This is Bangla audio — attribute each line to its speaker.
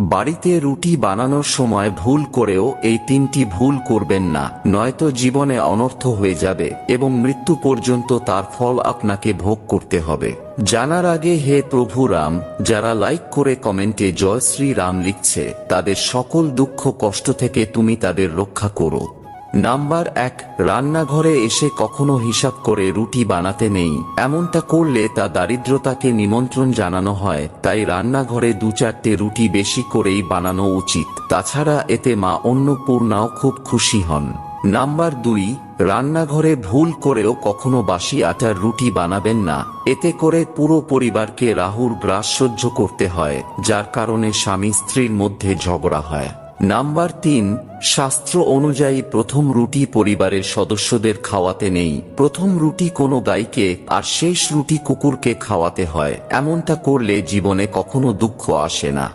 Speaker 1: বাড়িতে রুটি বানানোর সময় ভুল করেও এই তিনটি ভুল করবেন না, নয়তো জীবনে অনর্থ হয়ে যাবে এবং মৃত্যু পর্যন্ত তার ফল আপনাকে ভোগ করতে হবে। জানার আগে হে প্রভু রাম, যারা লাইক করে কমেন্টে জয় শ্রী রাম লিখছে তাদের সকল দুঃখ কষ্ট থেকে তুমি তাদের রক্ষা করো। নাম্বার 1, রান্নাঘরে এসে কখনো হিসাব করে রুটি বানাতে নেই। এমনটা করলে তা দারিদ্রতাকে নিমন্ত্রণ জানানো হয়, তাই রান্নাঘরে 2-4টে রুটি বেশি করেই বানানো উচিত। তাছাড়া এতে মা অন্নপূর্ণাও খুব খুশি হন। নাম্বার 2, রান্নাঘরে ভুল করেও কখনো বাসি আটার রুটি বানাবেন না। এতে করে পুরো পরিবারকে রাহুর গ্রাস সহ্য করতে হয়, যার কারণে স্বামী স্ত্রীর মধ্যে ঝগড়া হয়। নাম্বার 3, শাস্ত্র অনুযায়ী প্রথম রুটি পরিবারের সদস্যদের খাওয়াতে নেই। প্রথম রুটি কোনো গাইকে আর শেষ রুটি কুকুরকে খাওয়াতে হয়। এমনটা করলে জীবনে কখনো দুঃখ আসে না।